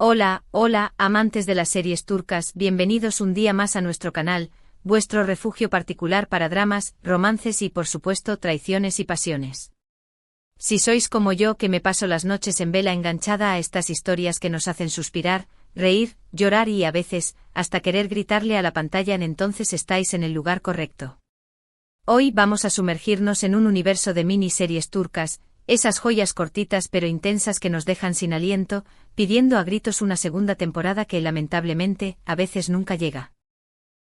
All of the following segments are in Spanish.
Hola, hola, amantes de las series turcas, bienvenidos un día más a nuestro canal, vuestro refugio particular para dramas, romances y por supuesto traiciones y pasiones. Si sois como yo que me paso las noches en vela enganchada a estas historias que nos hacen suspirar, reír, llorar y a veces, hasta querer gritarle a la pantalla, entonces estáis en el lugar correcto. Hoy vamos a sumergirnos en un universo de miniseries turcas, esas joyas cortitas pero intensas que nos dejan sin aliento, pidiendo a gritos una segunda temporada que lamentablemente, a veces nunca llega.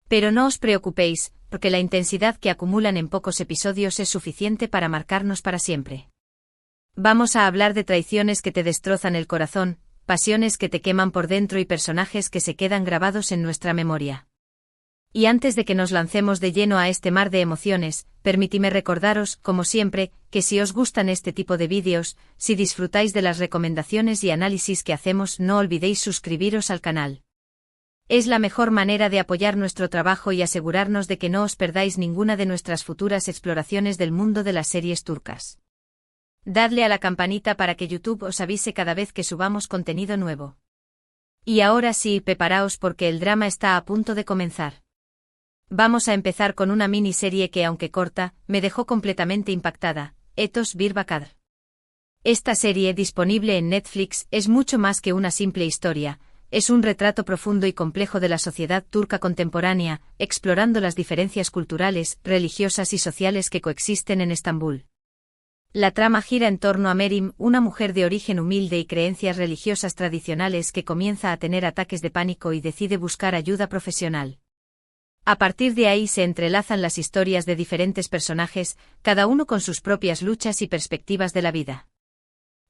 Pero no os preocupéis, porque la intensidad que acumulan en pocos episodios es suficiente para marcarnos para siempre. Vamos a hablar de traiciones que te destrozan el corazón, pasiones que te queman por dentro y personajes que se quedan grabados en nuestra memoria. Y antes de que nos lancemos de lleno a este mar de emociones, permitidme recordaros, como siempre, que si os gustan este tipo de vídeos, si disfrutáis de las recomendaciones y análisis que hacemos, no olvidéis suscribiros al canal. Es la mejor manera de apoyar nuestro trabajo y asegurarnos de que no os perdáis ninguna de nuestras futuras exploraciones del mundo de las series turcas. Dadle a la campanita para que YouTube os avise cada vez que subamos contenido nuevo. Y ahora sí, preparaos porque el drama está a punto de comenzar. Vamos a empezar con una miniserie que, aunque corta, me dejó completamente impactada, Etos Bir Bakadr. Esta serie, disponible en Netflix, es mucho más que una simple historia, es un retrato profundo y complejo de la sociedad turca contemporánea, explorando las diferencias culturales, religiosas y sociales que coexisten en Estambul. La trama gira en torno a Merim, una mujer de origen humilde y creencias religiosas tradicionales que comienza a tener ataques de pánico y decide buscar ayuda profesional. A partir de ahí se entrelazan las historias de diferentes personajes, cada uno con sus propias luchas y perspectivas de la vida.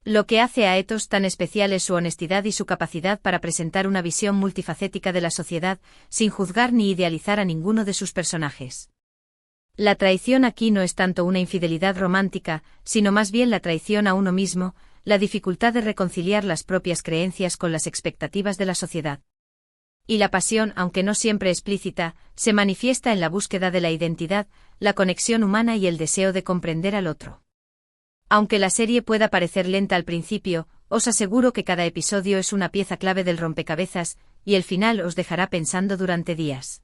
Lo que hace a Etos tan especial es su honestidad y su capacidad para presentar una visión multifacética de la sociedad, sin juzgar ni idealizar a ninguno de sus personajes. La traición aquí no es tanto una infidelidad romántica, sino más bien la traición a uno mismo, la dificultad de reconciliar las propias creencias con las expectativas de la sociedad. Y la pasión, aunque no siempre explícita, se manifiesta en la búsqueda de la identidad, la conexión humana y el deseo de comprender al otro. Aunque la serie pueda parecer lenta al principio, os aseguro que cada episodio es una pieza clave del rompecabezas, y el final os dejará pensando durante días.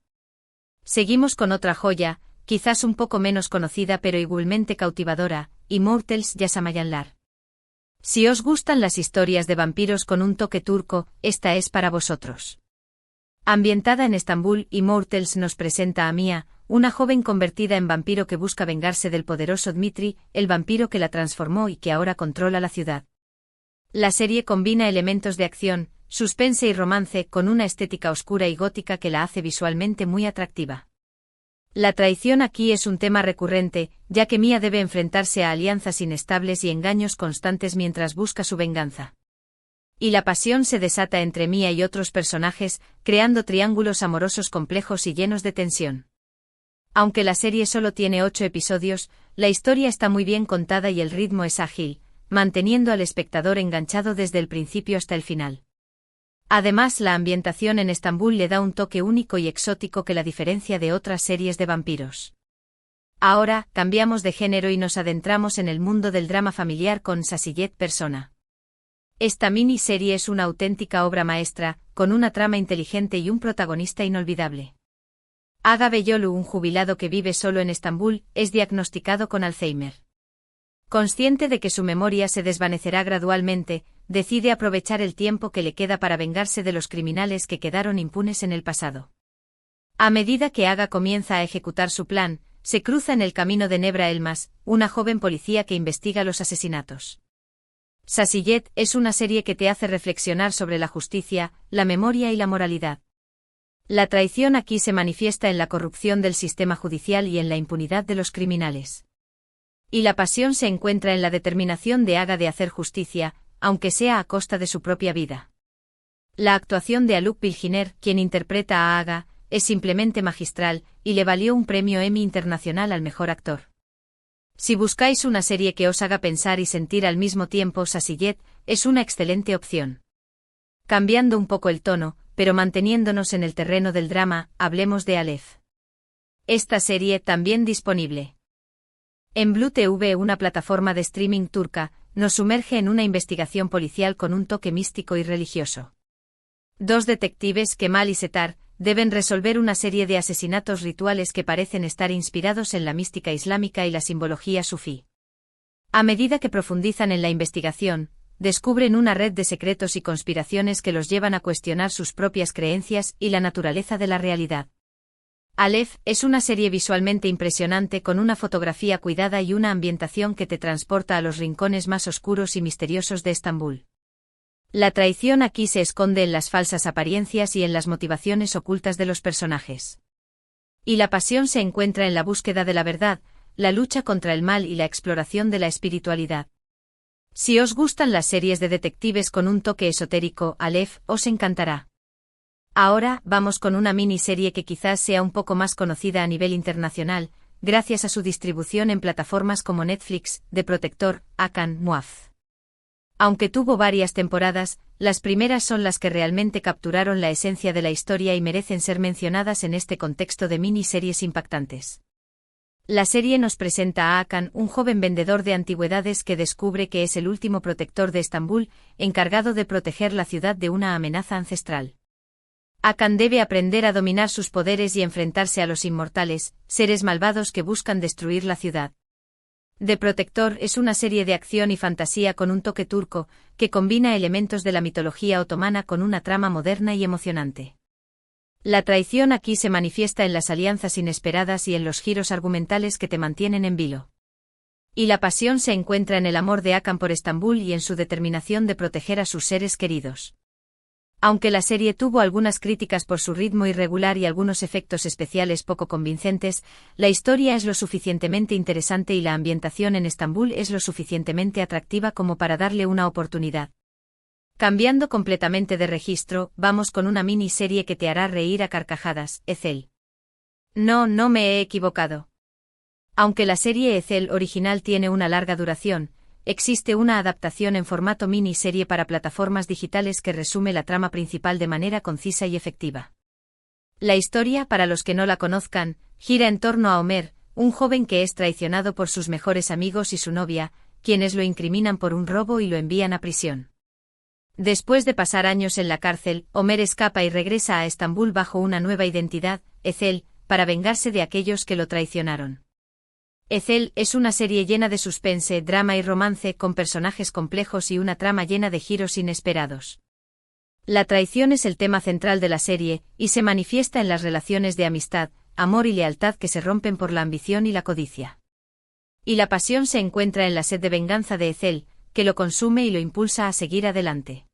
Seguimos con otra joya, quizás un poco menos conocida pero igualmente cautivadora, Immortals Yaşamayanlar. Si os gustan las historias de vampiros con un toque turco, esta es para vosotros. Ambientada en Estambul, Immortals nos presenta a Mia, una joven convertida en vampiro que busca vengarse del poderoso Dmitri, el vampiro que la transformó y que ahora controla la ciudad. La serie combina elementos de acción, suspense y romance con una estética oscura y gótica que la hace visualmente muy atractiva. La traición aquí es un tema recurrente, ya que Mia debe enfrentarse a alianzas inestables y engaños constantes mientras busca su venganza. Y la pasión se desata entre Mia y otros personajes, creando triángulos amorosos complejos y llenos de tensión. Aunque la serie solo tiene 8 episodios, la historia está muy bien contada y el ritmo es ágil, manteniendo al espectador enganchado desde el principio hasta el final. Además, la ambientación en Estambul le da un toque único y exótico que la diferencia de otras series de vampiros. Ahora, cambiamos de género y nos adentramos en el mundo del drama familiar con Sasiyet Persona. Esta miniserie es una auténtica obra maestra, con una trama inteligente y un protagonista inolvidable. Aga Beyolu, un jubilado que vive solo en Estambul, es diagnosticado con Alzheimer. Consciente de que su memoria se desvanecerá gradualmente, decide aprovechar el tiempo que le queda para vengarse de los criminales que quedaron impunes en el pasado. A medida que Aga comienza a ejecutar su plan, se cruza en el camino de Nebra Elmas, una joven policía que investiga los asesinatos. Sasiyet es una serie que te hace reflexionar sobre la justicia, la memoria y la moralidad. La traición aquí se manifiesta en la corrupción del sistema judicial y en la impunidad de los criminales. Y la pasión se encuentra en la determinación de Aga de hacer justicia, aunque sea a costa de su propia vida. La actuación de Haluk Bilginer, quien interpreta a Aga, es simplemente magistral, y le valió un premio Emmy Internacional al mejor actor. Si buscáis una serie que os haga pensar y sentir al mismo tiempo, Sasiyet es una excelente opción. Cambiando un poco el tono, pero manteniéndonos en el terreno del drama, hablemos de Aleph. Esta serie también disponible en Blue TV, una plataforma de streaming turca, nos sumerge en una investigación policial con un toque místico y religioso. Dos detectives, Kemal y Setar, deben resolver una serie de asesinatos rituales que parecen estar inspirados en la mística islámica y la simbología sufí. A medida que profundizan en la investigación, descubren una red de secretos y conspiraciones que los llevan a cuestionar sus propias creencias y la naturaleza de la realidad. Aleph es una serie visualmente impresionante con una fotografía cuidada y una ambientación que te transporta a los rincones más oscuros y misteriosos de Estambul. La traición aquí se esconde en las falsas apariencias y en las motivaciones ocultas de los personajes. Y la pasión se encuentra en la búsqueda de la verdad, la lucha contra el mal y la exploración de la espiritualidad. Si os gustan las series de detectives con un toque esotérico, Aleph os encantará. Ahora, vamos con una miniserie que quizás sea un poco más conocida a nivel internacional, gracias a su distribución en plataformas como Netflix, The Protector, Hakan Muaf. Aunque tuvo varias temporadas, las primeras son las que realmente capturaron la esencia de la historia y merecen ser mencionadas en este contexto de miniseries impactantes. La serie nos presenta a Hakan, un joven vendedor de antigüedades que descubre que es el último protector de Estambul, encargado de proteger la ciudad de una amenaza ancestral. Hakan debe aprender a dominar sus poderes y enfrentarse a los inmortales, seres malvados que buscan destruir la ciudad. The Protector es una serie de acción y fantasía con un toque turco, que combina elementos de la mitología otomana con una trama moderna y emocionante. La traición aquí se manifiesta en las alianzas inesperadas y en los giros argumentales que te mantienen en vilo. Y la pasión se encuentra en el amor de Hakan por Estambul y en su determinación de proteger a sus seres queridos. Aunque la serie tuvo algunas críticas por su ritmo irregular y algunos efectos especiales poco convincentes, la historia es lo suficientemente interesante y la ambientación en Estambul es lo suficientemente atractiva como para darle una oportunidad. Cambiando completamente de registro, vamos con una miniserie que te hará reír a carcajadas, Ethel. No me he equivocado. Aunque la serie Ethel original tiene una larga duración, existe una adaptación en formato miniserie para plataformas digitales que resume la trama principal de manera concisa y efectiva. La historia, para los que no la conozcan, gira en torno a Omer, un joven que es traicionado por sus mejores amigos y su novia, quienes lo incriminan por un robo y lo envían a prisión. Después de pasar años en la cárcel, Omer escapa y regresa a Estambul bajo una nueva identidad, Ethel, para vengarse de aquellos que lo traicionaron. Ethel es una serie llena de suspense, drama y romance con personajes complejos y una trama llena de giros inesperados. La traición es el tema central de la serie, y se manifiesta en las relaciones de amistad, amor y lealtad que se rompen por la ambición y la codicia. Y la pasión se encuentra en la sed de venganza de Ethel, que lo consume y lo impulsa a seguir adelante.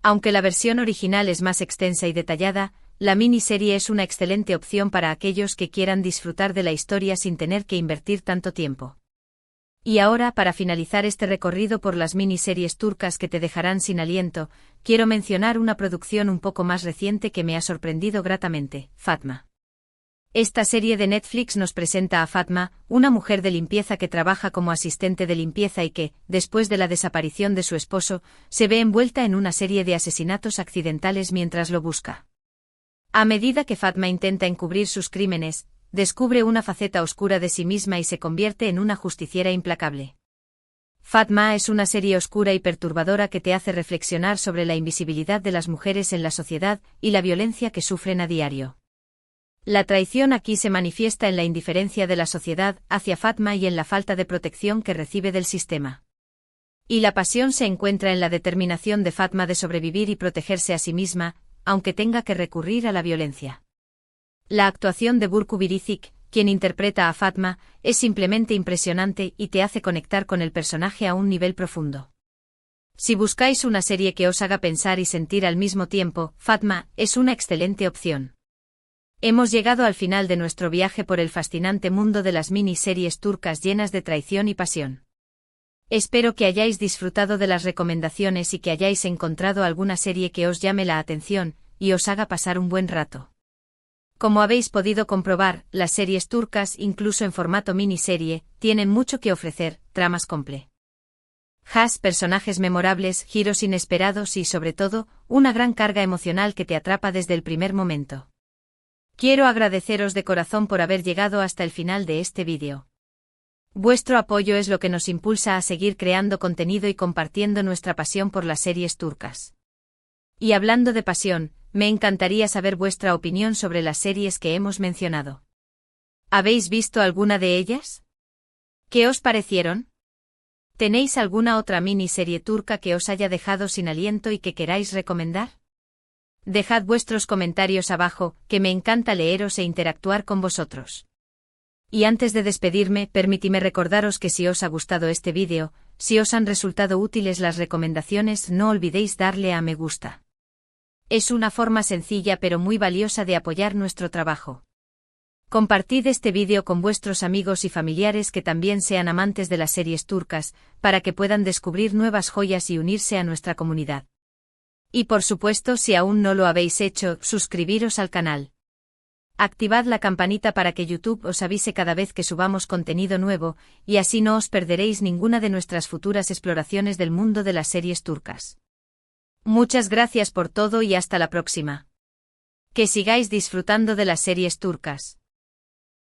Aunque la versión original es más extensa y detallada, la miniserie es una excelente opción para aquellos que quieran disfrutar de la historia sin tener que invertir tanto tiempo. Y ahora, para finalizar este recorrido por las miniseries turcas que te dejarán sin aliento, quiero mencionar una producción un poco más reciente que me ha sorprendido gratamente, Fatma. Esta serie de Netflix nos presenta a Fatma, una mujer de limpieza que trabaja como asistente de limpieza y que, después de la desaparición de su esposo, se ve envuelta en una serie de asesinatos accidentales mientras lo busca. A medida que Fatma intenta encubrir sus crímenes, descubre una faceta oscura de sí misma y se convierte en una justiciera implacable. Fatma es una serie oscura y perturbadora que te hace reflexionar sobre la invisibilidad de las mujeres en la sociedad y la violencia que sufren a diario. La traición aquí se manifiesta en la indiferencia de la sociedad hacia Fatma y en la falta de protección que recibe del sistema. Y la pasión se encuentra en la determinación de Fatma de sobrevivir y protegerse a sí misma, aunque tenga que recurrir a la violencia. La actuación de Burcu Biricik, quien interpreta a Fatma, es simplemente impresionante y te hace conectar con el personaje a un nivel profundo. Si buscáis una serie que os haga pensar y sentir al mismo tiempo, Fatma es una excelente opción. Hemos llegado al final de nuestro viaje por el fascinante mundo de las miniseries turcas llenas de traición y pasión. Espero que hayáis disfrutado de las recomendaciones y que hayáis encontrado alguna serie que os llame la atención y os haga pasar un buen rato. Como habéis podido comprobar, las series turcas, incluso en formato miniserie, tienen mucho que ofrecer, tramas complejas, personajes memorables, giros inesperados y, sobre todo, una gran carga emocional que te atrapa desde el primer momento. Quiero agradeceros de corazón por haber llegado hasta el final de este vídeo. Vuestro apoyo es lo que nos impulsa a seguir creando contenido y compartiendo nuestra pasión por las series turcas. Y hablando de pasión, me encantaría saber vuestra opinión sobre las series que hemos mencionado. ¿Habéis visto alguna de ellas? ¿Qué os parecieron? ¿Tenéis alguna otra miniserie turca que os haya dejado sin aliento y que queráis recomendar? Dejad vuestros comentarios abajo, que me encanta leeros e interactuar con vosotros. Y antes de despedirme, permitidme recordaros que si os ha gustado este vídeo, si os han resultado útiles las recomendaciones, no olvidéis darle a me gusta. Es una forma sencilla pero muy valiosa de apoyar nuestro trabajo. Compartid este vídeo con vuestros amigos y familiares que también sean amantes de las series turcas, para que puedan descubrir nuevas joyas y unirse a nuestra comunidad. Y por supuesto, si aún no lo habéis hecho, suscribiros al canal. Activad la campanita para que YouTube os avise cada vez que subamos contenido nuevo, y así no os perderéis ninguna de nuestras futuras exploraciones del mundo de las series turcas. Muchas gracias por todo y hasta la próxima. Que sigáis disfrutando de las series turcas.